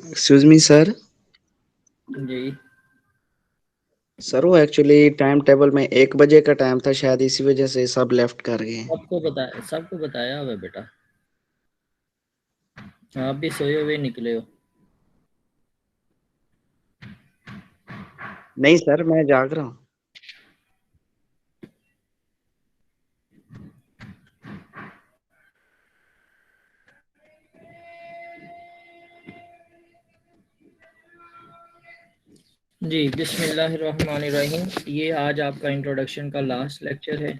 Excuse me sir. जी। Sir वो actually time table में 1 बजे का टाइम था, शायद इसी वजह से सब लेफ्ट कर गए। सबको बताया हुआ है बेटा। आप भी सोए हुए निकले हो। नहीं सर, मैं जाग रहा हूँ। जी, बिस्मिल्लाहिर्रहमानिर्रहीम। ये आज आपका इंट्रोडक्शन का लास्ट लेक्चर है।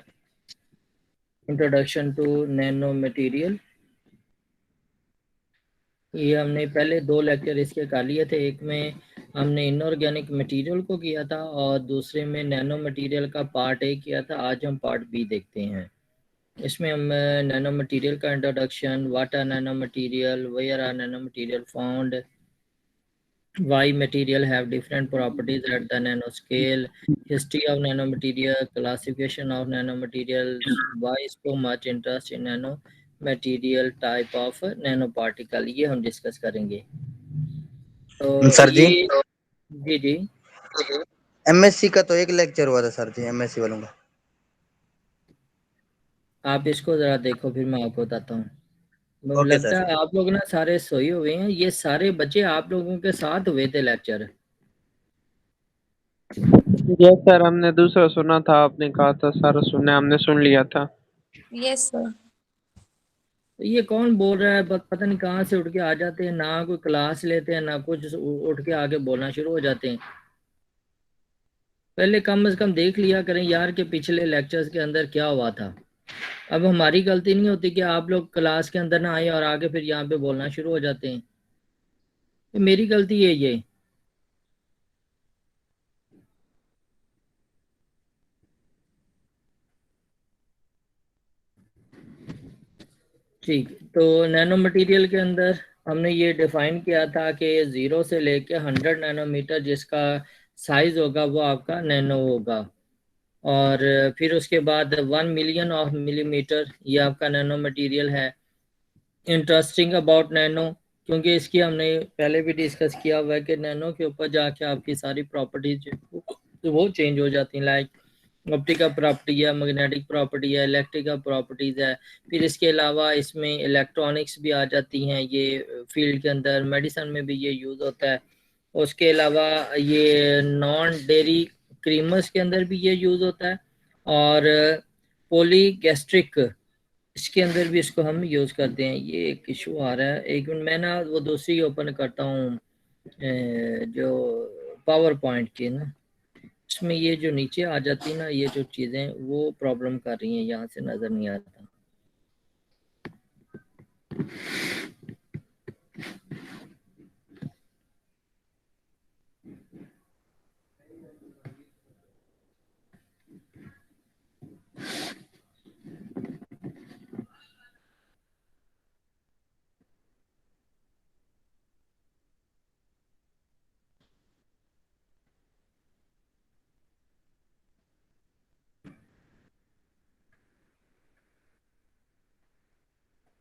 Introduction to nano material. ये हमने पहले 2 लेक्चर इसके कर लिए थे। एक में हमने इनऑर्गेनिक मटेरियल को किया था और दूसरे में नैनो मटेरियल का पार्ट ए किया था। आज हम पार्ट बी देखते हैं। इसमें हम नैनो मटेरियल का introduction, what are nano material, where are nano material found, why material have different properties at the nanoscale, history of nanomaterial, classification of nanomaterials, why so much interest in nanomaterial type of nanoparticle, ये हम discuss करेंगे। तो sir जी, ये जी जी MSc का तो एक lecture हुआ था सर जी, एमएससी वालों का। आप इसको ज़रा देखो, फिर मैं आपको बताता हूँ। ओके लगता सर। है आप लोग ना सारे सोए हुए हैं। ये सारे बच्चे आप लोगों के साथ हुए थे लेक्चर। यस सर, हमने दूसरा सुना था, आपने कहा था सारा सुना, हमने सुन लिया था। Yes sir. तो ये कौन बोल रहा है? पता नहीं कहाँ से उठ के आ जाते हैं, ना कोई क्लास लेते हैं ना कुछ, उठ के आगे बोलना शुरू हो जाते हैं। पहले कम से कम देख लिया करें यार कि पिछले लेक्चर्स के अंदर क्या हुआ था। अब हमारी गलती नहीं होती कि आप लोग क्लास के अंदर ना आए और आगे फिर यहाँ पे बोलना शुरू हो जाते हैं। ये मेरी गलती है ये। ठीक, तो नैनो मटेरियल के अंदर हमने ये डिफाइन किया था कि 0 से लेके 100 नैनोमीटर जिसका साइज होगा वो आपका नैनो होगा। और फिर उसके बाद 1 मिलियन ऑफ मिलीमीटर ये आपका नैनो मटेरियल है। इंटरेस्टिंग अबाउट नैनो, क्योंकि इसकी हमने पहले भी डिस्कस किया हुआ है कि नैनो के ऊपर जाके आपकी सारी प्रॉपर्टीज वो चेंज हो जाती हैं। लाइक ऑप्टिकल प्रॉपर्टी है, मैग्नेटिक प्रॉपर्टी है, इलेक्ट्रिकल प्रॉपर्टीज है। फिर इसके अलावा इसमें इलेक्ट्रॉनिक्स भी आ जाती हैं ये फील्ड के अंदर। मेडिसिन में भी ये यूज़ होता है। उसके अलावा ये नॉन डेयरी क्रीमर्स के अंदर भी ये यूज़ होता है। और पॉलीगैस्ट्रिक, इसके अंदर भी इसको हम यूज़ करते हैं। ये एक इशू आ रहा है, एक मिनट मैं ना वो दूसरी ओपन करता हूँ जो पावर पॉइंट की ना, इसमें ये जो नीचे आ जाती है ना ये जो चीज़ें वो प्रॉब्लम कर रही हैं, यहाँ से नज़र नहीं आता।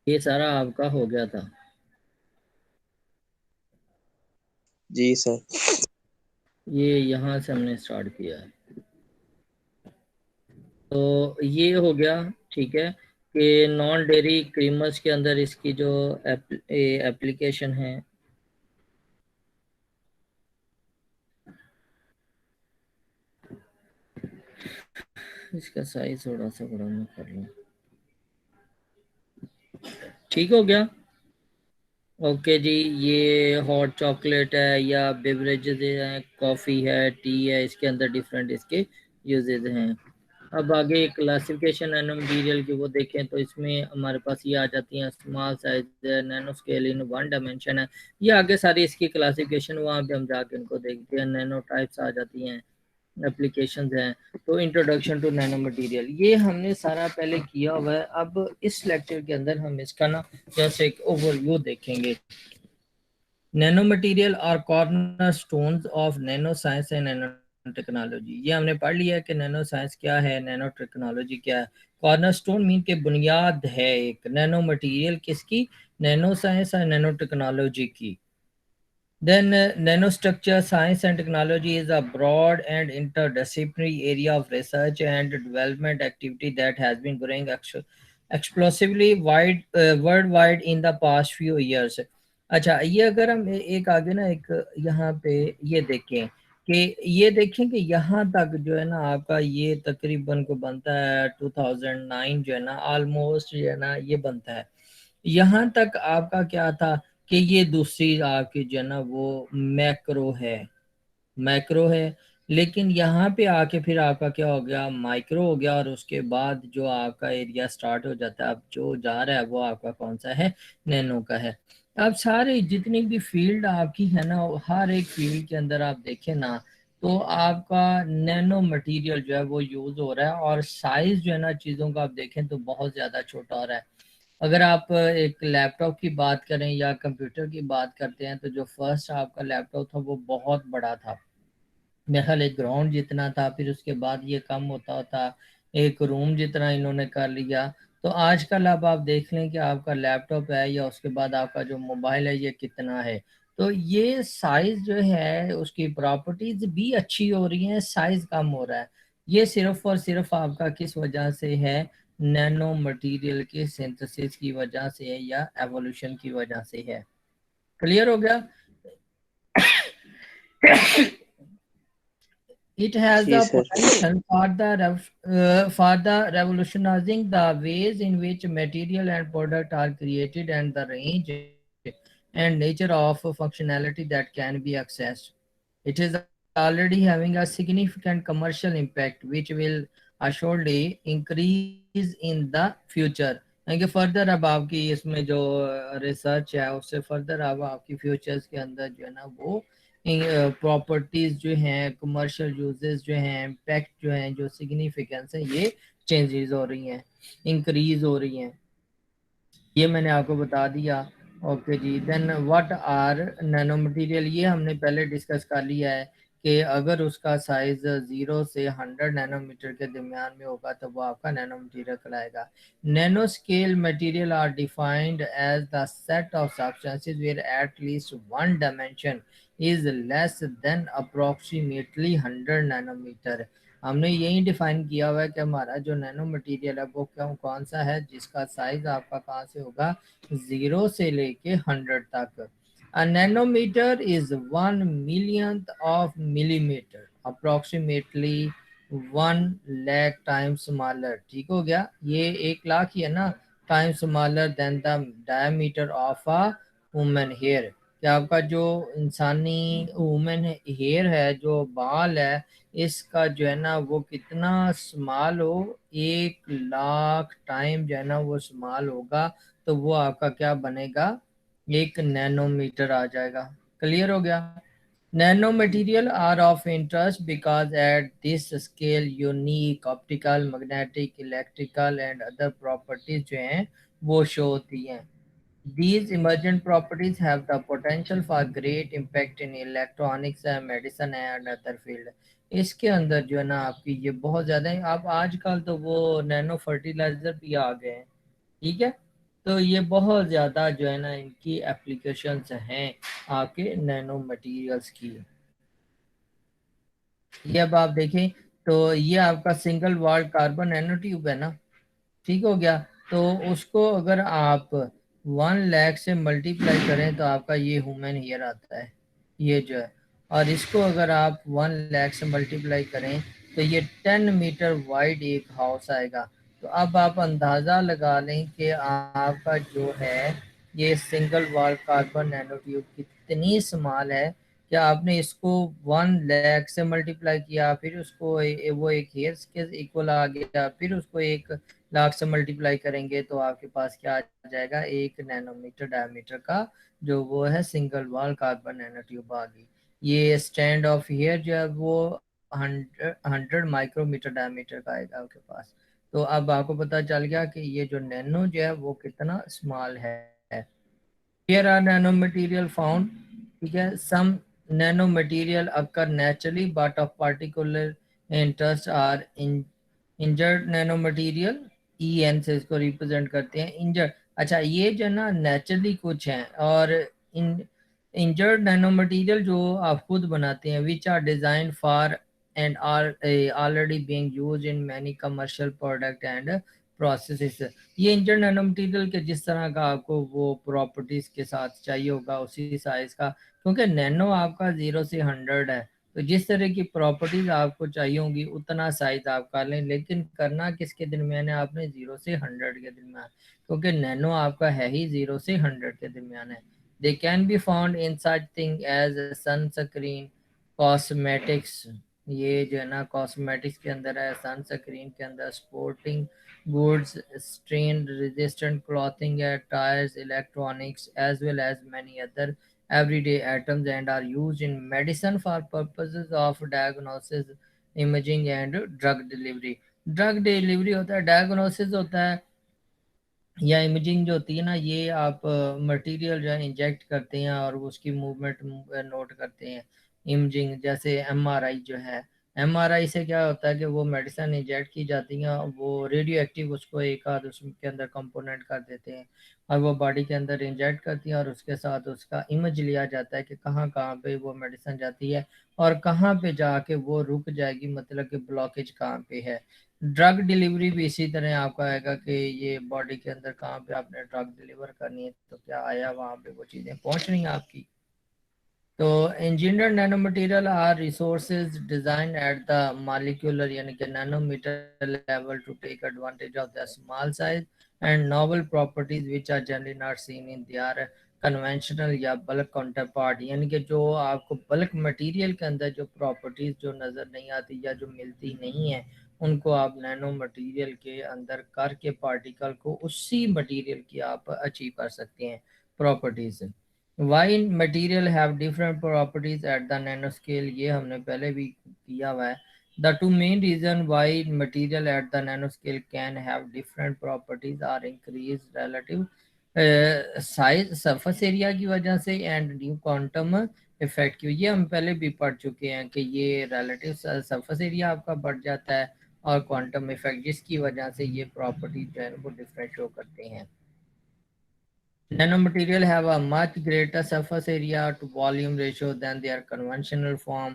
ये सारा आपका हो गया था। जी सर। ये यहाँ से हमने स्टार्ट किया है। तो ये हो गया, ठीक है, कि नॉन डेयरी क्रीमर्स के अंदर इसकी जो एप्लीकेशन है। इसका साइज थोड़ा सा बड़ा मैं कर लूँ। ठीक हो गया। ओके जी, ये हॉट चॉकलेट है या बेवरेजेस हैं, कॉफ़ी है, टी है, इसके अंदर डिफरेंट इसके यूजेज हैं। अब आगे क्लासिफिकेशन नैनो मटीरियल की वो देखें तो इसमें हमारे पास ये आ जाती हैं small size, nano scale in 1 dimension है। ये आगे सारी इसकी क्लासिफिकेशन वहाँ पे हम जाके इनको देखते हैं। नैनो टाइप्स आ जाती हैं, एप्लीकेशंस हैं। तो इंट्रोडक्शन टू नैनो मटेरियल ये हमने सारा पहले किया हुआ है। अब इस लेक्चर के अंदर हम इसका ना जैसे एक ओवरव्यू देखेंगे। Nano material are corner stones of nano science and nano technology. ये हमने पढ़ लिया है कि नैनो साइंस क्या है, नैनो टेक्नोलॉजी क्या है। कॉर्नर स्टोन मीन के बुनियाद है एक नैनो मटेरियल किसकी, नैनो साइंस और नैनो टेक्नोलॉजी की। Then nanostructure science and technology is a broad and interdisciplinary area of research and development activity that has been growing explosively worldwide in the past few years. अच्छा, ये अगर हम एक आगे ना एक यहाँ पे ये देखें कि ये देखें कि यहाँ तक जो है ना आपका ये तकरीबन को बनता है 2009 जो है ना ऑलमोस्ट जो है ना ये बनता है। यहाँ तक आपका क्या था कि ये दूसरी आपकी जो है ना वो मैक्रो है, मैक्रो है। लेकिन यहाँ पे आके फिर आपका क्या हो गया, माइक्रो हो गया, और उसके बाद जो आपका एरिया स्टार्ट हो जाता है अब जो जा रहा है वो आपका कौन सा है, नैनो का है। अब सारे जितनी भी फील्ड आपकी है ना, हर एक फील्ड के अंदर आप देखें ना तो आपका नैनो मटेरियल जो है वो यूज हो रहा है, और साइज जो है ना चीज़ों का आप देखें तो बहुत ज़्यादा छोटा हो रहा है। अगर आप एक लैपटॉप की बात करें या कंप्यूटर की बात करते हैं तो जो फर्स्ट आपका लैपटॉप था वो बहुत बड़ा था, मेरे ख्याल एक ग्राउंड जितना था, फिर उसके बाद ये कम होता होता एक रूम जितना इन्होंने कर लिया। तो आजकल अब आप देख लें कि आपका लैपटॉप है या उसके बाद आपका जो मोबाइल है ये कितना है। तो ये साइज जो है उसकी प्रॉपर्टीज भी अच्छी हो रही हैं, साइज कम हो रहा है। ये सिर्फ और सिर्फ आपका किस वजह से है, नैनो मटेरियल के सिंथेसिस की वजह से है या एवोल्यूशन की वजह से है। क्लियर हो गया? It has जी the sir. potential for the revolutionizing the ways in which material and product are created and the range and nature of functionality that can be accessed. It is already having a significant commercial impact, which will assuredly increase in the future. क्योंकि further अब आपकी इसमें जो research है उससे further अब आपकी futures के अंदर जो है ना वो प्रॉपर्टीज जो हैं, कमर्शियल यूजेस जो हैं, इम्पैक्ट जो हैं, जो सिग्निफिकेंस है, ये चेंजेस हो रही हैं, इंक्रीज हो रही हैं। ये मैंने आपको बता दिया। ओके जी, then what are nano material, ये हमने पहले डिस्कस कर लिया है कि अगर उसका साइज 0 से 100 नैनोमीटर के दरमियान में होगा तो वो आपका नैनो मटेरियल कहलाएगा। Nano scale material are defined as the set of substances where at least one dimension is less than approximately 100 nanometre. हमने यही डिफाइन किया हुआ है कि हमारा जो नैनो मटेरियल है वो कौन सा है, जिसका साइज आपका कहाँ से होगा, 0 से लेके 100 तक। A nanometer is 1 millionth of millimeter, approximately 1 lakh times smaller। ठीक हो गया, ये 1 लाख ही है ना, time smaller than the diameter of a human hair. कि आपका जो इंसानी ह्यूमन हेयर है, जो बाल है, इसका जो है ना वो कितना स्मॉल हो, 1 लाख टाइम जो है ना वो स्मॉल होगा, तो वो आपका क्या बनेगा, 1 नैनोमीटर आ जाएगा। क्लियर हो गया? Nano material are of interest because at this scale unique optical, magnetic, electrical and other properties जो हैं वो शो होती हैं। These emergent properties have the potential for great impact in electronics and medicine and other field। इसके अंदर जो है ना आपकी ये बहुत ज़्यादा है। अब आजकल तो वो नैनो फर्टिलाइजर भी आ गए हैं, ठीक है। तो ये बहुत ज़्यादा जो है ना इनकी एप्लीकेशंस हैं आपके नैनो मटेरियल्स की। ये अब आप देखें तो ये आपका single wall carbon nano tube है ना, ठीक हो गया। तो उसको अगर आप 1 लाख से मल्टीप्लाई करें तो आपका ये ह्यूमन हेयर आता है, ये जो है। और इसको अगर आप 1 लाख से मल्टीप्लाई करें तो ये 10 मीटर वाइड एक हाउस आएगा। तो अब आप अंदाज़ा लगा लें कि आपका जो है ये single wall carbon nano tube कितनी स्मॉल है। क्या आपने इसको 1 लाख से मल्टीप्लाई किया, फिर उसको वो एक हेयर के इक्वल आ गया, फिर उसको 1 लाख से मल्टीप्लाई करेंगे तो आपके पास क्या आ जाएगा, 1 नैनोमीटर डायमीटर का जो वो है single wall carbon nano tube आ गई। ये स्टैंड ऑफ हेयर जो है वो 100 माइक्रोमीटर डायमीटर का आएगा आपके पास। तो अब आपको पता चल गया कि ये जो नैनो जो है वो कितना स्मॉल है। Here are nanomaterial found, ठीक है। Some nanomaterial occur naturally but of particular interest are injured nanomaterial, EN से इसको रिप्रेजेंट करते हैं, injured। अच्छा, ये जो ना नेचुरली कुछ हैं और इन इंजर्ड नैनो मटेरियल जो आप खुद बनाते हैं which are design for and are already being used in many commercial product and processes. ये इंजर्ड नैनो मटेरियल के जिस तरह का आपको वो प्रॉपर्टीज के साथ चाहिए होगा उसी साइज का, क्योंकि नैनो आपका 0 से 100 है, तो जिस तरह की प्रॉपर्टीज आपको चाहिए होंगी उतना साइज आप कर लें, लेकिन करना किसके दरमियान है आपने, 0 से 100 के दरमियान, क्योंकि नैनो आपका है ही 0 से 100 के दरमियान है। They can be found in such thing as sunscreen, cosmetics, ये जो है ना कॉस्मेटिक्स के अंदर है, सनस्क्रीन के अंदर, sporting goods, strain resistant clothing है, tyres, electronics as well as many other everyday items and are used in medicine for purposes of diagnosis, imaging and drug delivery। Drug delivery होता है, diagnosis होता है या imaging जो होती है ना, ये आप मटेरियल जो है इंजेक्ट करते हैं और उसकी मूवमेंट नोट करते हैं। इमेजिंग जैसे एमआरआई जो है, एमआरआई से क्या होता है कि वो मेडिसिन इंजेक्ट की जाती हैं, वो रेडियो एक्टिव उसको एक आध उसके अंदर कंपोनेंट कर देते हैं और वो बॉडी के अंदर इंजेक्ट करती हैं और उसके साथ उसका इमेज लिया जाता है कि कहाँ कहाँ पे वो मेडिसिन जाती है और कहाँ पे जाके वो रुक जाएगी, मतलब कि ब्लॉकेज कहाँ पे है। ड्रग डिलीवरी भी इसी तरह आपका आएगा कि ये बॉडी के अंदर कहाँ पे आपने ड्रग डिलीवर करनी है, तो क्या आया वहाँ पे वो चीज़ें पहुँच रही हैं आपकी। तो engineer nano material are resources design at the molecular यानी कि nanometre level to take advantage of the small size and novel properties which are generally not seen in their conventional या बल्क काउंटर पार्ट, यानी कि जो आपको bulk material के अंदर जो प्रॉपर्टीज जो नज़र नहीं आती या जो मिलती नहीं है, उनको आप नैनो मटेरियल के अंदर करके पार्टिकल को उसी मटेरियल की आप अचीव कर सकते हैं properties. Why material have different properties at the nanoscale, ये हमने पहले भी किया हुआ है। The two main reason why material at the nanoscale can have different properties are increased relative size, surface area की वजह से and new quantum effect की, ये हम पहले भी पढ़ चुके हैं कि ये relative surface area आपका बढ़ जाता है और quantum effect जिसकी वजह से ये properties जो है वो different शो करते हैं। Nanomaterial have a much greater surface area to volume ratio than their conventional form,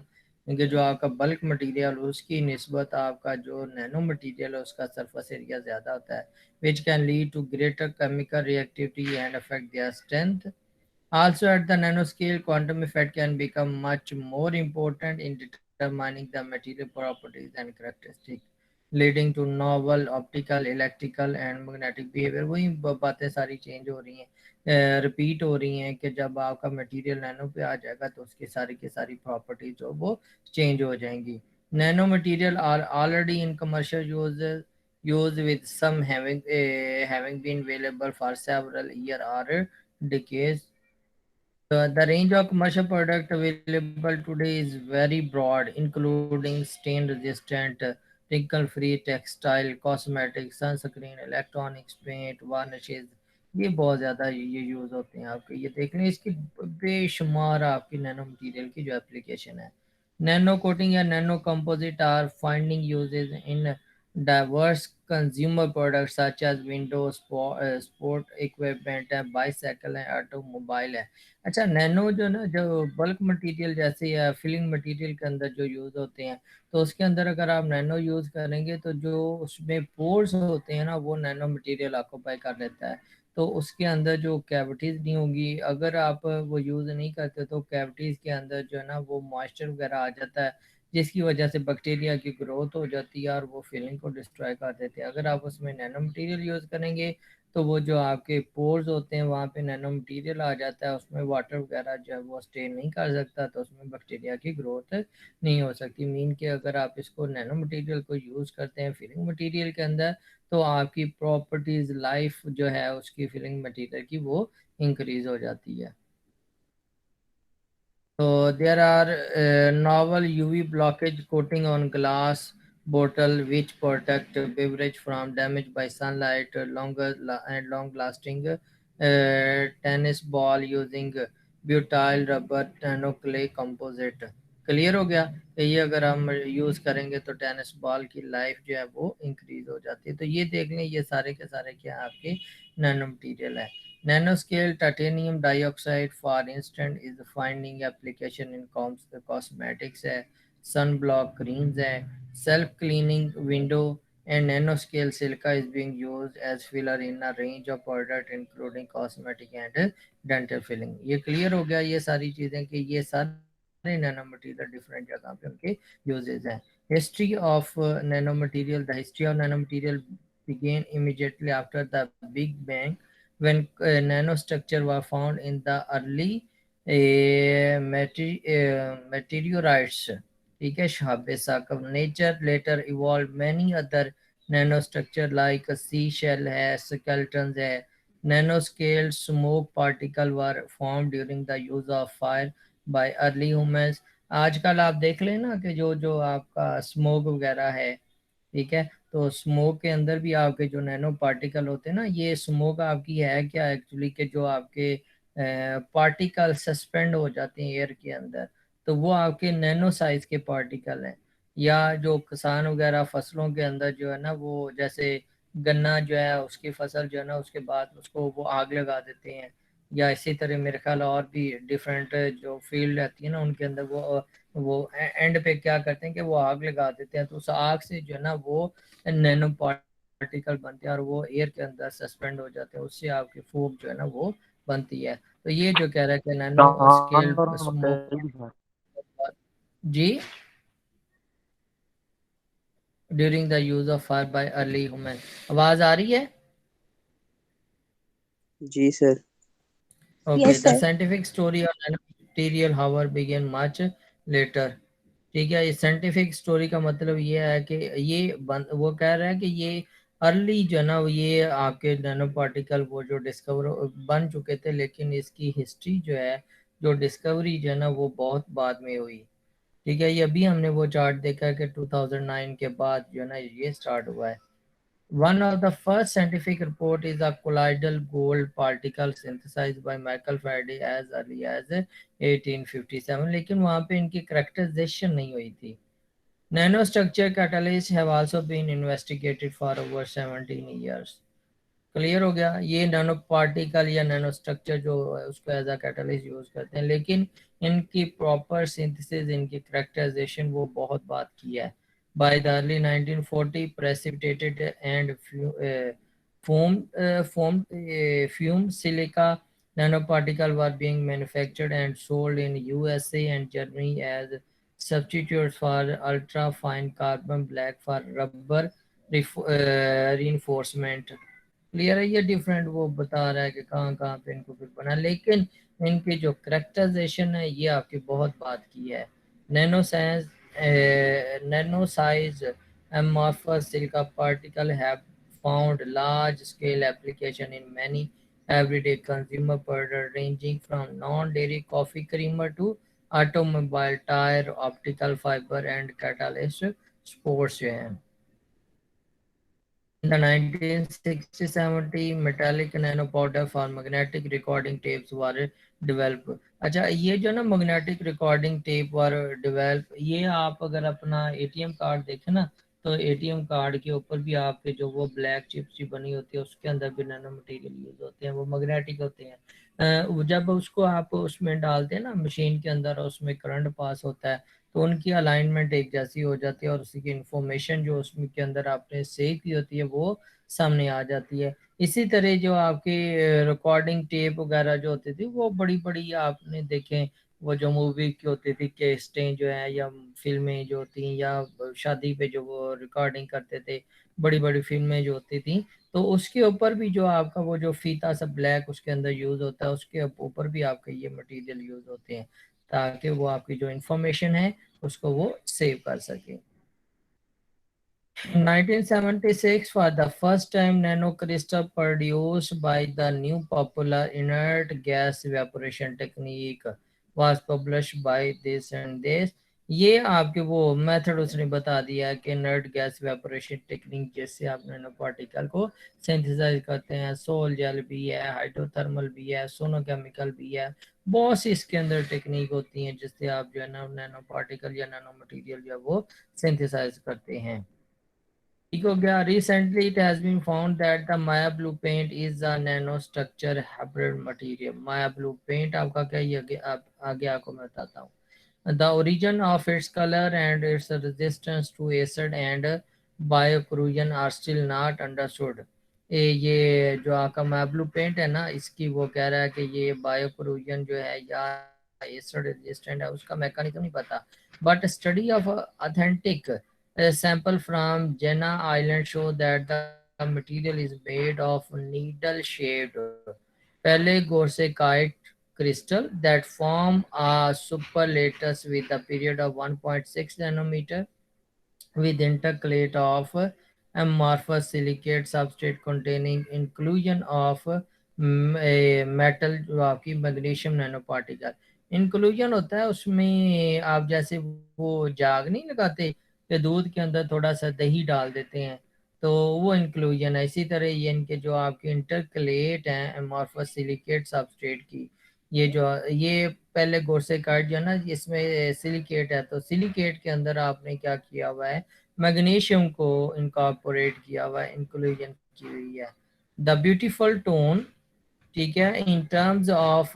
क्योंकि जो आपका बल्क मटेरियल उसकी निस्बत आपका जो नैनो मटेरियल है उसका सरफेस एरिया ज़्यादा होता है, which can lead to greater chemical reactivity and affect their strength. Also at the nanoscale, quantum effect can become much more important in determining the material properties and characteristics, leading to novel optical, electrical and magnetic behavior। वही बातें सारी change हो रही हैं, repeat हो रही हैं कि जब आपका मटेरियल नैनो पे आ जाएगा तो उसकी सारी की सारी प्रॉपर्टीज जो वो चेंज हो जाएंगी। Nano material are already in commercial use with some having been available for several years or decades। The range of commercial product available today is very broad, including stain resistant, wrinkle free textile, cosmetics, sunscreen, electronics, paint, varnishes। ये बहुत ज़्यादा ये use होते हैं आपके, ये देख लें इसकी बेशुमार आपकी नैनो मटेरियल की जो एप्लीकेशन है। नैनो कोटिंग या nano composite are finding usages in diverse consumer products such as windows, sport equipment है, बाईसाइकिल है, ऑटोमोबाइल है। अच्छा, नैनो जो ना जो बल्क मटेरियल जैसे या फिलिंग मटेरियल के अंदर जो यूज़ होते हैं, तो उसके अंदर अगर आप नैनो यूज़ करेंगे तो जो उसमें पोर्स होते हैं ना वो नैनो मटेरियल ऑक्यूपाई कर लेता है, तो उसके अंदर जो कैविटीज़ नहीं होंगी, अगर आप वो यूज़ नहीं करते तो कैविटीज़ के अंदर जो है ना वो मॉइस्चर वगैरह आ जाता है, जिसकी वजह से बैक्टीरिया की ग्रोथ हो जाती है और वो फिलिंग को डिस्ट्रॉय कर देते हैं। अगर आप उसमें नैनो मटेरियल यूज़ करेंगे तो वो जो आपके पोर्स होते हैं वहाँ पे नैनो मटेरियल आ जाता है, उसमें वाटर वगैरह जो है वो स्टे नहीं कर सकता, तो उसमें बैक्टीरिया की ग्रोथ नहीं हो सकती। मीन कि अगर आप इसको नैनो मटेरियल को यूज़ करते हैं फिलिंग मटेरियल के अंदर तो आपकी प्रॉपर्टीज़ लाइफ जो है उसकी फिलिंग मटेरियल की वो इंक्रीज हो जाती है। So there are novel UV blockage coating on glass bottle which protect beverage from damage by sunlight, and long-lasting tennis ball using butyl rubber nanoclay composite। Clear हो गया कि ये अगर हम यूज़ करेंगे तो टेनिस बॉल की लाइफ जो है वो इंक्रीज हो जाती है। तो ये देख लें ये सारे के सारे क्या आपके नैनो मटीरियल है। Nanoscale titanium dioxide, for instance, is finding application in cosmetics है, sunblock creams है, self-cleaning window, and nanoscale silica is being used as filler in a range of product including cosmetic and dental filling. ये clear हो गया ये सारी चीजें कि ये सारे nanomaterial different जगह पे उनके uses हैं. History of nanomaterial. The history of nanomaterial began immediately after the Big Bang, when nanostructure were found in the early meteorites. ठीक है, शाबे Saqib. Nature later evolved many other nanostructure like seashell है, skeletons है. Nanoscale smoke particle were formed during the use of fire by early humans. आजकल आप देख लेना कि जो जो आपका स्मोक वगैरह है, ठीक है, तो स्मोक के अंदर भी आपके जो नैनो पार्टिकल होते हैं ना, ये स्मोक आपकी है क्या एक्चुअली के जो आपके पार्टिकल सस्पेंड हो जाते हैं एयर के अंदर, तो वो आपके नैनो साइज के पार्टिकल हैं. या जो किसान वगैरह फसलों के अंदर जो है ना, वो जैसे गन्ना जो है उसकी फसल जो है ना, उसके बाद उसको वो आग लगा देते हैं, या इसी तरह मेरे ख्याल और भी डिफरेंट जो फील्ड रहती है ना उनके अंदर वो एंड पे क्या करते हैं कि वो आग लगा देते हैं, तो उस आग से जो है ना वो नैनो पार्टिकल बनते हैं और वो एयर के अंदर सस्पेंड हो जाते हैं, उससे आपकी फूक जो है ना वो बनती है. तो ये जो कह रहा है कि नैनो स्केल स्मोक. जी, during the use of fire by early human. आवाज आ रही है? जी sir. Okay, Yes, the sir. scientific story of nanomaterial however began much later. ठीक है, ये साइंटिफिक स्टोरी का मतलब ये है कि वो कह रहा है कि ये अर्ली जो है ना, ये आपके नैनो पार्टिकल वो जो डिस्कवर बन चुके थे, लेकिन इसकी हिस्ट्री जो है, जो डिस्कवरी जो है ना, वो बहुत बाद में हुई. ठीक है, ये अभी हमने वो चार्ट देखा कि 2009 के बाद जो है ना ये स्टार्ट हुआ है. One of the first scientific report is a colloidal gold particle synthesized by Michael Faraday as early as 1857, लेकिन वहाँ पे इनकी characterization नहीं हुई थी. Nanostructure catalysts have also been investigated for over 17 years. Clear हो गया, ये नैनो पार्टिकल या नैनो स्ट्रक्चर जो है उसको एज अ कैटलिस्ट यूज करते हैं, लेकिन इनकी प्रॉपर सिंथेसिस, इनकी करेक्टराइजेशन वो बहुत बात की है. By the early 1940 precipitated and fume silica nano particle were being manufactured and sold in USA and Germany as substitutes for ultra fine carbon black for rubber reinforcement. Clear है, ये different वो बता रहा है कि कहाँ कहाँ पे इनको फिर बना, लेकिन इनकी जो करेक्टराइजेशन है ये आपकी बहुत बात की है. Nano size nano size amorphous silica particle have found large scale application in many everyday consumer products ranging from non-dairy coffee creamer to automobile tire, optical fiber and catalyst sports जो है. In the 1960-70 metallic nanopowder for magnetic recording tapes were developed. अच्छा, ये जो ना magnetic recording tape were develop, ये आप अगर अपना एटीएम कार्ड देखें ना, तो एटीएम कार्ड के ऊपर भी आपके जो वो ब्लैक चिप्स बनी होती है उसके अंदर भी नैनो मटेरियल यूज होते हैं, वो मैग्नेटिक होते हैं. जब उसको आप उसमें डालते हैं ना मशीन के अंदर और उसमें करंट पास होता है, तो उनकी अलाइनमेंट एक जैसी हो जाती है और उसी की इंफॉर्मेशन जो उसमें के अंदर आपने सेव की होती है वो सामने आ जाती है. इसी तरह जो आपकी रिकॉर्डिंग टेप वगैरह जो होती थी वो बड़ी बड़ी आपने देखें, वो जो मूवी की होती थी केस्टें जो है या फिल्में जो होती या शादी पे जो वो रिकॉर्डिंग करते थे, बड़ी बड़ी फिल्में जो होती थी, तो उसके ऊपर भी जो आपका वो जो फीता सा ब्लैक उसके अंदर यूज होता है, उसके ऊपर भी आपके ये मटेरियल यूज होते हैं ताकि वो आपकी जो इंफॉर्मेशन है उसको वो सेव कर सके. 1976, for the first time, nanocrystal produced by the new popular inert gas evaporation technique was published by this and this. ये आपके वो मेथड उसने बता दिया कि इनर्ट गैस वेपोरेशन टेक्निक जिससे आप नैनो पार्टिकल को सिंथेसाइज करते हैं. सोल जेल भी है, हाइड्रोथर्मल भी है, सोनोकेमिकल भी है, बहुत सी इसके अंदर टेक्निक होती हैं जिससे आप जो है ना नैनो पार्टिकल या नैनो मटेरियल जो है वो सिंथेसाइज करते हैं. हो गया. Recently it has been found that the Maya blue paint is a nanostructure hybrid material. Maya blue paint आपका क्या, ये आगे आपको मैं बताता हूँ. The origin of its color and its resistance to acid and biocorrosion are still not understood. ये जो आपका Maya blue paint है ना, इसकी वो कह रहा है कि ये biocorrosion जो है या acid resistant है, उसका मैकेनिज्म नहीं पता. But study of authentic sample from Jenna Island show that the material is made of needle-shaped pellegorsekite crystal that form a superlattice with a period of 1.6 nanometer with intercalate of amorphous silicate substrate containing inclusion of a metal जो आपकी magnesium nano particle. Inclusion होता है उसमें आप जैसे वो जाग नहीं लगाते कि दूध के अंदर थोड़ा सा दही डाल देते हैं, तो वो इंक्लूजन है. इसी तरह ये इनके जो आपके इंटरकलेट हैं एमॉर्फस सिलिकेट सबस्ट्रेट की, ये जो ये पहले गोरसेकाइट जो है ना, इसमें सिलिकेट है, तो सिलिकेट के अंदर आपने क्या किया हुआ है, मैग्नीशियम को इनकॉर्पोरेट किया हुआ है, इंक्लूजन की हुई है. द ब्यूटीफुल टोन, ठीक है, in terms of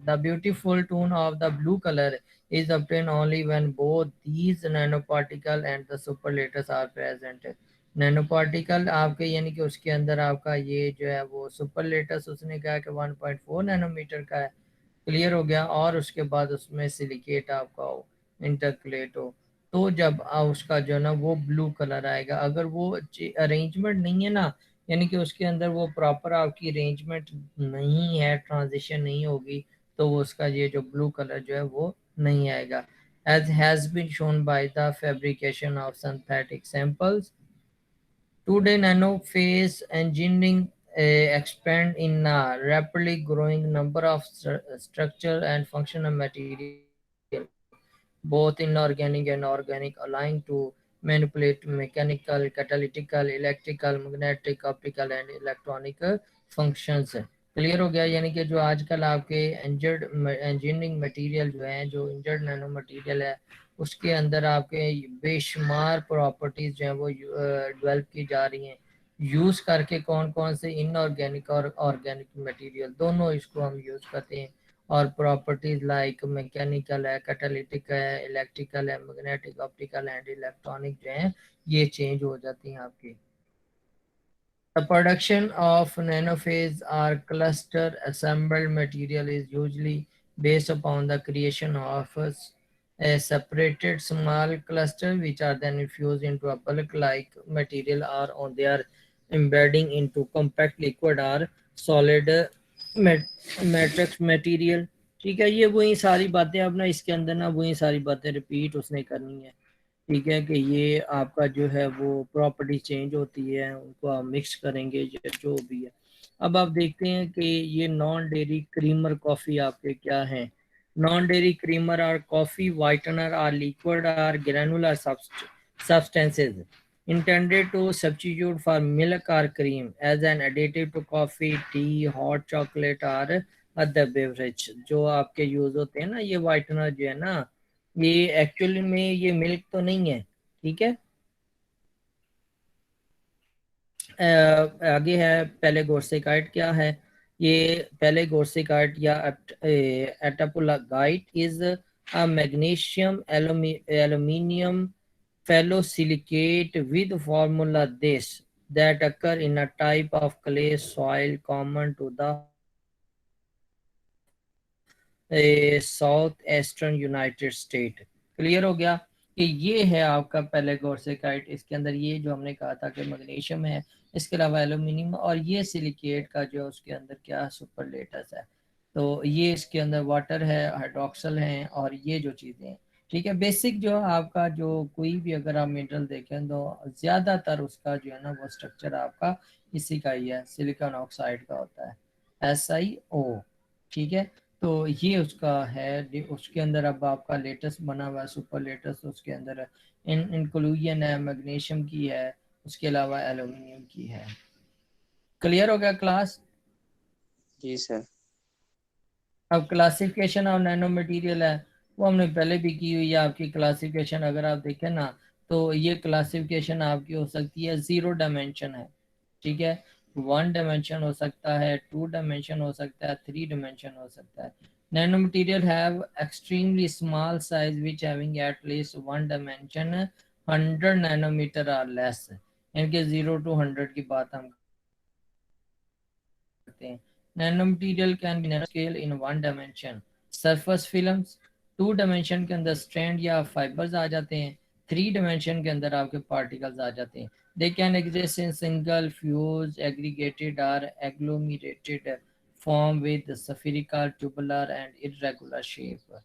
the beautiful tone of the blue color is obtained only when both these nanoparticle and the superlattice are present. Nanoparticle आपके यानी कि उसके अंदर आपका ये जो है वो सुपरलेटस उसने कहा कि 1.4 नैनोमीटर का है. क्लियर हो गया. और उसके बाद उसमें सिलिकेट आपका हो, इंटरकलेट हो, तो जब उसका जो है ना वो ब्लू कलर आएगा. अगर वो अरेंजमेंट नहीं है ना, यानी कि उसके अंदर वो प्रॉपर आपकी अरेंजमेंट नहीं है, ट्रांजिशन नहीं होगी, तो वो उसका ये जो ब्लू कलर जो है वो नहीं आएगा. As has been shown by the fabrication of synthetic samples, today nanophase engineering expand in a rapidly growing number of structure and functional material, both inorganic and organic, allowing to manipulate mechanical, catalytical, electrical, magnetic, optical and electronic functions. Clear हो गया. यानी कि जो आजकल आपके injured engineering material जो है, जो इंजर्ड नैनो मटेरियल है, उसके अंदर आपके बेशुमार प्रॉपर्टीज जो है वो डेवलप की जा रही हैं. यूज करके कौन कौन से इनऑर्गेनिक और ऑर्गेनिक मटेरियल दोनों इसको हम यूज करते हैं. और प्रॉपर्टीज लाइक मैकेनिकल है, कैटालिटिक है, इलेक्ट्रिकल है, मैग्नेटिक, ऑप्टिकल एंड इलेक्ट्रॉनिक जो है ये चेंज हो जाती हैं आपकी. The production of nanophase or cluster assembled material is usually based upon the creation of a separated small cluster which are then infused into a bulk-like material or on their embedding into compact liquid or solid matrix material. ठीक है, ये वही सारी बातें अब ना इसके अंदर ना वही सारी बातें रिपीट उसने करनी है. ठीक है, कि ये आपका जो है वो प्रॉपर्टी चेंज होती है, उनको आप मिक्स करेंगे जो भी है. अब आप देखते हैं कि ये नॉन डेयरी क्रीमर कॉफ़ी आपके क्या हैं. नॉन डेयरी क्रीमर और कॉफ़ी वाइटनर और लिक्विड और granular substances intended to substitute for milk or cream as an additive to coffee, tea, hot chocolate or other beverage. जो आपके यूज होते हैं ना ये वाइटनर जो है ना, ये एक्चुअली में ये मिल्क तो नहीं है. ठीक है, आगे है पहले गोरसेकाइट क्या है. ये पहले गोरसेकाइट या attapulgite is a magnesium aluminium phyllosilicate with formula this that occur in a type of clay soil common to the south eastern United state. Clear हो गया कि ये है आपका पहले गोरसेकाइट. इसके अंदर ये जो हमने कहा था कि मैग्नीशियम है, इसके अलावा एल्यूमिनियम और ये सिलिकेट का जो उसके अंदर क्या सुपरलेटस है. तो ये इसके अंदर वाटर है, हाइड्रोक्सल है और ये जो चीज़ें हैं. ठीक है, बेसिक जो आपका जो कोई भी अगर आप मिनरल देखें तो ज़्यादातर उसका जो है ना वो स्ट्रक्चर आपका इसी का ही है, सिलिकॉन ऑक्साइड का होता है, SiO. ठीक है, तो ये उसका है. उसके अंदर अब आपका लेटेस्ट बना हुआ है सुपर लेटेस्ट, उसके अंदर इंक्लूजन है मैग्नीशियम की है, उसके अलावा एल्यूमिनियम की है. क्लियर हो गया क्लास? जी सर. अब क्लासिफिकेशन ऑफ नैनो मटेरियल है वो हमने पहले भी की हुई है. आपकी क्लासिफिकेशन अगर आप देखें ना तो ये क्लासिफिकेशन आपकी हो सकती है, 0 डायमेंशन है, ठीक है, 1 डायमेंशन हो सकता है, 2 डायमेंशन हो सकता है, 3 डायमेंशन हो सकता है। Nano material have extremely small size which having at least 1 dimension 100 nanometre और लेस। इनके 0 to 100 की बात हम करते हैं। Nano material can be nano scale in 1 dimension surface films, 2 dimension के अंदर स्ट्रैंड या फाइबर्स आ जाते हैं, 3 डायमेंशन के अंदर आपके पार्टिकल्स आ जाते हैं। They can exist in single fuse aggregated और एग्लोमेरेटेड form with spherical, tubular and irregular shape.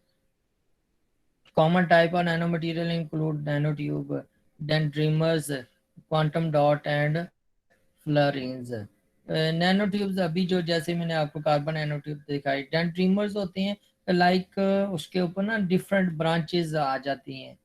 Common type of nanomaterial include nanotube, dendrimers, quantum dot and fluorines. Nano tubes अभी जो जैसे मैंने आपको कार्बन नैनो ट्यूब दिखाई, डेंड्रीमर्स होते हैं, लाइक उसके ऊपर ना डिफरेंट ब्रांचेस आ जाती हैं।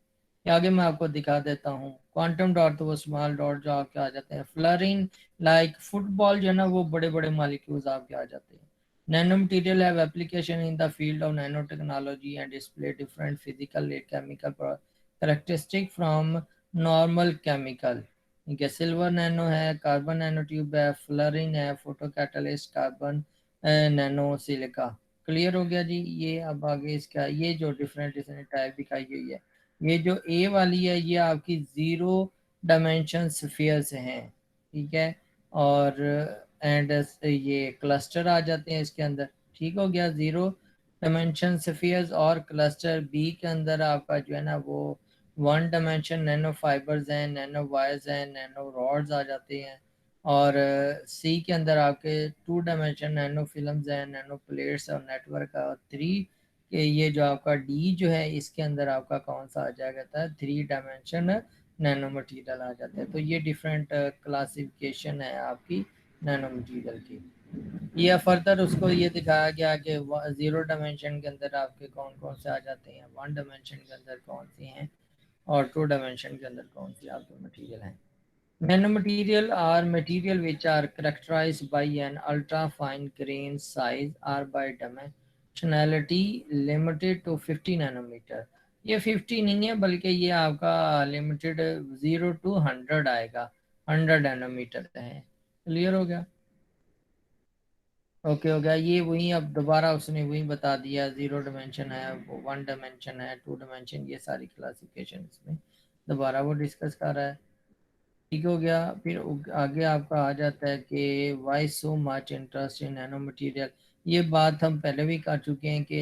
आगे मैं आपको दिखा देता हूँ। क्वांटम डॉट तो वो स्मॉल डॉट जो आपके आ जाते हैं। फ्लोरीन लाइक फुटबॉल जो है ना, वो बड़े बड़े मालिक्यूल्स आपके आ जाते हैं। Nano material have application in the field of nano technology and display different physical chemical characteristic from normal chemical. ठीक है, सिल्वर नैनो है, कार्बन नैनो ट्यूब है, फ्लोरीन है, photo catalyst, carbon nano silica. Clear हो गया जी। ये अब आगे इसका ये जो डिफरेंट डिफरेंट टाइप दिखाई गई है, ये जो ए वाली है ये आपकी 0 डायमेंशन स्फीयर्स हैं, ठीक है, और एंड ये क्लस्टर आ जाते हैं इसके अंदर। ठीक हो गया, 0 डायमेंशन स्फीयर्स और क्लस्टर बी के अंदर आपका जो है ना वो 1 डायमेंशन नैनो फाइबर्स हैं, नैनो वायर्स हैं, नैनो रॉड्स आ जाते हैं। और सी के अंदर आपके 2 डायमेंशन नैनो फिल्म्स हैं, नैनो प्लेट्स और नेटवर्क। और 3 कि ये जो आपका डी जो है इसके अंदर आपका कौन सा आ जाएगा था, 3 डायमेंशन नैनो मटीरियल आ जाते हैं। तो ये डिफरेंट क्लासिफिकेशन है आपकी नैनो मटीरियल की। ये फर्दर उसको ये दिखाया गया कि 0 डायमेंशन के अंदर आपके कौन कौन से आ जाते हैं, 1 डायमेंशन के अंदर कौन सी हैं, और 2 डायमेंशन के अंदर कौन सी आपके मटीरियल हैं। Nanomaterial are material which are characterized by an ultra fine grain size or by dimensionality limited to 50 nanometer। ये 50 नहीं है बल्कि ये आपका लिमिटेड 0 to 100 आएगा, 100 नैनोमीटर है। क्लियर हो गया? ओके हो गया। ये वही अब दोबारा उसने वही बता दिया, 0 डायमेंशन है, 1 डायमेंशन है, 2 डायमेंशन, ये सारी क्लासिफिकेशन इसमें दोबारा वो डिस्कस कर रहा है। ठीक हो गया। फिर आगे आपका आ जाता है कि why so much interest in nano material. ये बात हम पहले भी कर चुके हैं कि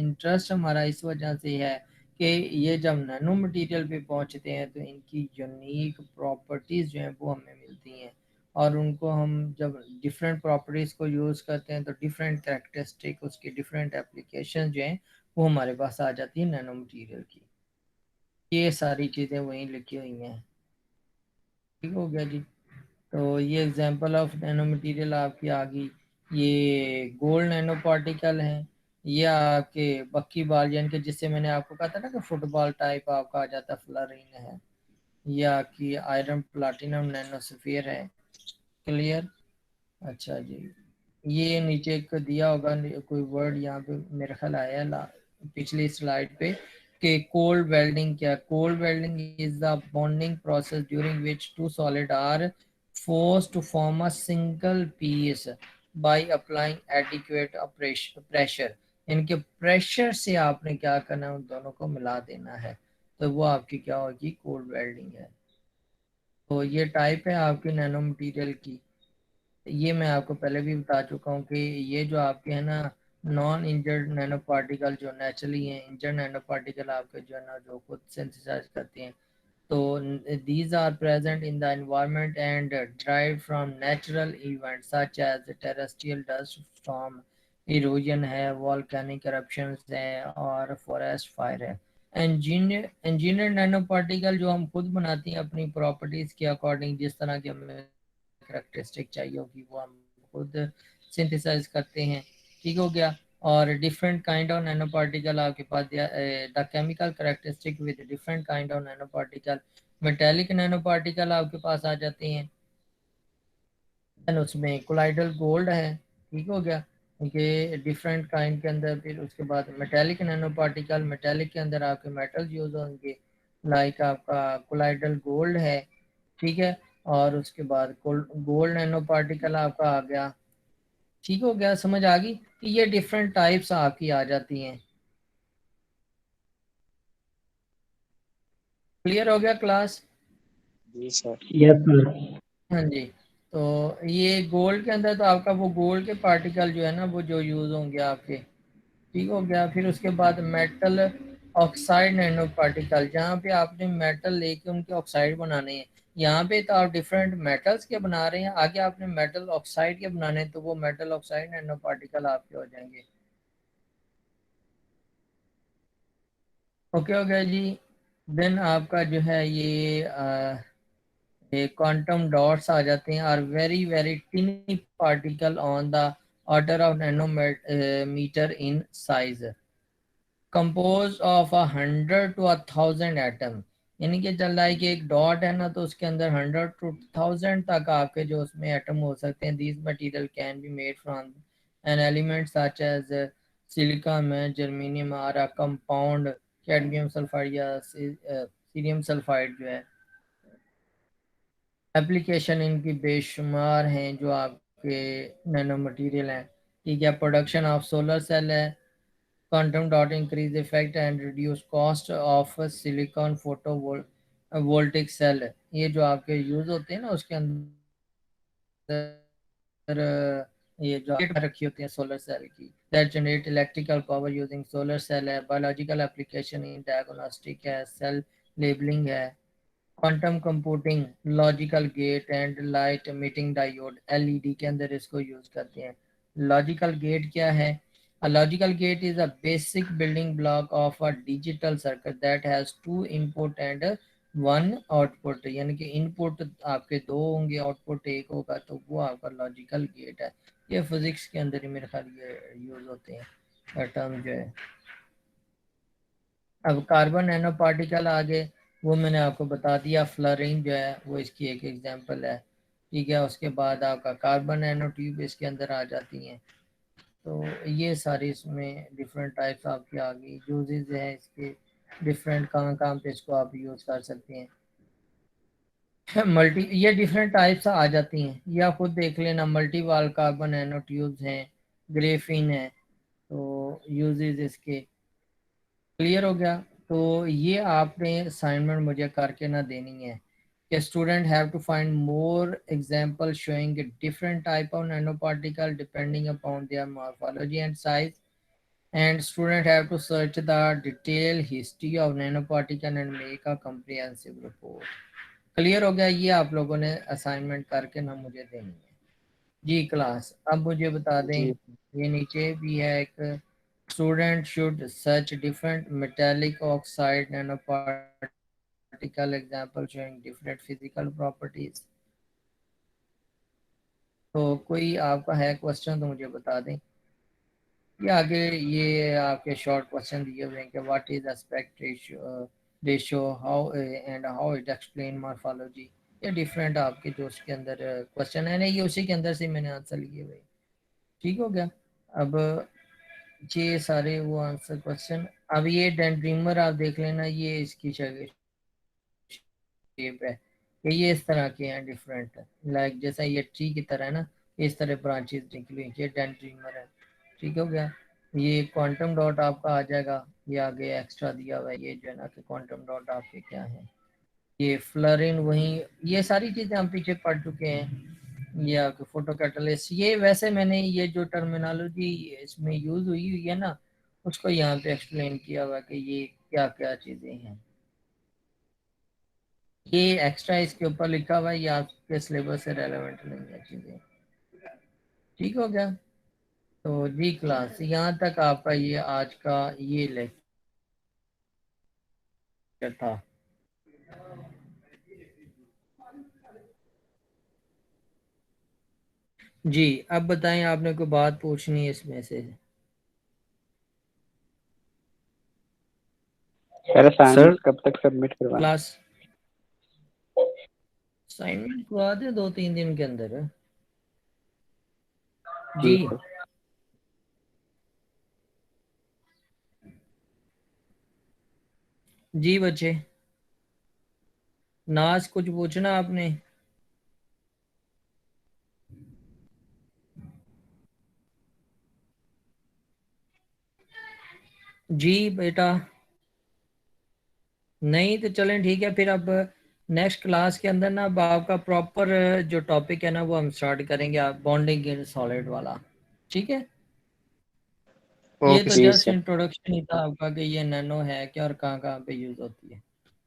इंटरेस्ट हमारा इस वजह से है कि ये जब नैनो मटीरियल पे पहुंचते हैं तो इनकी यूनिक प्रॉपर्टीज़ जो हैं वो हमें मिलती हैं, और उनको हम जब डिफरेंट प्रॉपर्टीज़ को यूज़ करते हैं तो डिफरेंट कैरेक्टरिस्टिक, उसकी डिफरेंट एप्लीकेशन जो हैं वो हमारे पास आ जाती है नैनो मटीरियल की। ये सारी चीज़ें वहीं लिखी हुई हैं। ठीक हो गया जी। तो ये एग्जांपल ऑफ नैनो मटेरियल आपकी आ गई। ये गोल्ड नैनो पार्टिकल हैं, ये आपके बक्की बाल यानी कि जिससे मैंने आपको कहा था ना कि फुटबॉल टाइप आपका आ जाता, फ्लोरीन है। ये आपकी आयरन प्लाटिनम नैनोस्फीयर है। क्लियर? अच्छा जी। ये नीचे एक दिया होगा कोई वर्ड, यहाँ पे मेरे ख्याल आया पिछली स्लाइड पे कि कोल्ड वेल्डिंग। क्या cold welding is the bonding process during which two solid are forced to form a single piece by applying adequate pressure. इनके प्रेशर से आपने क्या करना है, उन दोनों को मिला देना है, तो वो आपकी क्या होगी, कोल्ड वेल्डिंग है। तो ये टाइप है आपकी नैनो मटेरियल की। ये मैं आपको पहले भी बता चुका हूँ कि ये जो आपके है ना नॉन इंजर्ड नैनो पार्टिकल जो नेचुरली हैं, इंजर्ड नैनो पार्टिकल आपके जो है ना जो खुद सिंथेसाइज करते हैं, तो these are present in the environment and derived from natural events such as terrestrial dust storm, erosion है, volcanic eruptions है, और forest fire है। engineered नैनो पार्टिकल जो हम खुद बनाते हैं अपनी प्रॉपर्टीज के अकॉर्डिंग, जिस तरह की हमें करेक्टरिस्टिक चाहिए होगी वो हम खुद सिंथेसाइज करते हैं। ठीक हो गया। और different kind of nano particle आपके पास the chemical characteristic with different kind of nano particle. Metallic nano particle आपके पास आ जाते हैं, उसमें कोलाइडल गोल्ड है। ठीक हो गया, कि डिफरेंट काइंड के अंदर। फिर उसके बाद मेटेलिक नैनो पार्टिकल, मेटेलिक के अंदर आपके मेटल यूज होंगे। लाइक आपका कोलाइडल गोल्ड है, ठीक है, और उसके बाद गोल्ड नैनो पार्टिकल आपका आ गया। ठीक हो गया, समझ आ गई कि ये डिफरेंट टाइप्स आपकी आ जाती हैं। क्लियर हो गया क्लास? जी सर। Yes sir. हाँ जी। तो ये गोल्ड के अंदर तो आपका वो गोल्ड के पार्टिकल जो है ना वो जो यूज होंगे आपके, ठीक हो गया। फिर उसके बाद मेटल ऑक्साइड नैनो पार्टिकल, जहाँ पे आपने मेटल लेके उनके ऑक्साइड बनाने हैं। यहाँ पे तो आप डिफरेंट मेटल्स के बना रहे हैं, आगे आपने मेटल ऑक्साइड के बनाने हैं, तो वो मेटल ऑक्साइड नैनो पार्टिकल आपके हो जाएंगे। ओके हो गया जी। देन आपका जो है ये क्वांटम डॉट्स आ जाते हैं, are very very tiny particle on the order of nanometre in size, compose of 100 to 1000 atom. यानी कि चल रहा है कि एक डॉट है ना, तो उसके अंदर 100 to 1000 तक आपके जो उसमें एटम हो सकते हैं। This material can be made from an element such as silica में जर्मेनियम आ रहा कंपाउंड, कैडमियम सल्फाइड या सीरियम सल्फाइड जो है। एप्लीकेशन इनकी बेशुमार हैं जो आपके नैनो मटेरियल हैं, ठीक है। प्रोडक्शन ऑफ सोलर सेल है, quantum dot increase effect and reduce cost of silicon photovoltaic cell. ये जो आपके यूज होते हैं ना उसके अंदर ये जो रखी होती है सोलर सेल की, that generate electrical power using solar cell है। बायोलॉजिकल एप्लीकेशन इन डायग्नोस्टिक है, सेल लेबलिंग है, quantum computing, logical gate and light emitting diode LED के अंदर इसको यूज करते हैं। लॉजिकल गेट क्या है? A logical gate is a basic building block of a digital circuit that has two input and one output। यानी कि input आपके दो होंगे, आउटपुट एक होगा, तो वो आपका लॉजिकल गेट है। ये फिजिक्स के अंदर ही मेरे ख्याल ये यूज होते हैं टर्म जो है। अब कार्बन नैनो पार्टिकल आगे, वो मैंने आपको बता दिया, फ्लोरीन जो है वो इसकी एक एग्जांपल है, ठीक है। उसके बाद आपका कार्बन नैनो ट्यूब इसके अंदर आ जाती हैं। तो ये सारी इसमें डिफरेंट टाइप्स आपकी आ गई, यूजेज है इसके डिफरेंट, कहाँ कहाँ पे इसको आप यूज़ कर सकते हैं। मल्टी ये डिफरेंट टाइप्स आ जाती हैं, ये आप खुद देख लेना। मल्टी वाल कार्बन नैनो ट्यूब्स हैं, ग्रेफिन है, तो यूजेज इसके। क्लियर हो गया? तो ये आपने असाइनमेंट मुझे करके ना देनी है कि student have to find more example showing different type of nano particle depending upon their morphology and size, and student have to search the detailed history of nanoparticle and make a comprehensive report। Clear हो गया? ये आप लोगों ने assignment करके ना मुझे देनी है जी क्लास। अब मुझे बता दें, जी ये नीचे भी है एक, student should search different metallic oxide nanoparticle example showing different physical properties. तो कोई आपका है क्वेश्चन तो मुझे बता दें। ये आगे ये आपके शॉर्ट क्वेश्चन दिए हुए हैं कि what is aspect ratio how and how it explain morphology. ये डिफरेंट आपके जो उसके अंदर क्वेश्चन है ना, ये उसी के अंदर से मैंने आंसर लिए हुए। ठीक हो गया? अब ये सारे वो आंसर क्वेश्चन। अब ये डेंड्रीमर आप देख लेना, ये इसकी शेप है कि ये इस तरह के हैं डिफरेंट, लाइक जैसा ये ट्री की तरह है ना, इस तरह ब्रांचेस निकली, ये डेंड्रीमर है। ठीक हो गया? ये क्वांटम डॉट आपका आ जाएगा, ये आगे एक्स्ट्रा दिया हुआ है, ये जो है ना कि क्वांटम डॉट आपके क्या है। ये फ्लोरीन, वही ये सारी चीज़ें हम पीछे पढ़ चुके हैं। ये आपके फोटो कैटलिस्ट, ये वैसे मैंने ये जो टर्मिनोलॉजी इसमें यूज हुई है ना, उसको यहाँ पे एक्सप्लेन किया हुआ कि ये क्या क्या चीज़ें हैं। ये एक्स्ट्रा इसके ऊपर लिखा हुआ है, ये आपके सिलेबस से रेलेवेंट नहीं है चीज़ें। ठीक हो गया? तो जी क्लास, यहाँ तक आपका ये आज का ये लेक्चर था। जी अब बताएं, आपने कोई बात पूछनी है इसमें से? सर असाइनमेंट सर कब तक सबमिट करवाना? क्लास असाइनमेंट करवा दे 2-3 दिन के अंदर। जी जी सर। जी बच्चे। नाज कुछ पूछना आपने? जी बेटा नहीं, तो चलें ठीक है फिर। अब नेक्स्ट क्लास के अंदर ना अब आपका प्रॉपर जो टॉपिक है ना वो हम स्टार्ट करेंगे, आप बॉन्डिंग इन सॉलिड वाला। ठीक है, ये तो जी जस्ट सर। इंट्रोडक्शन ही था आपका कि ये नैनो है क्या और कहाँ कहाँ पे यूज होती है।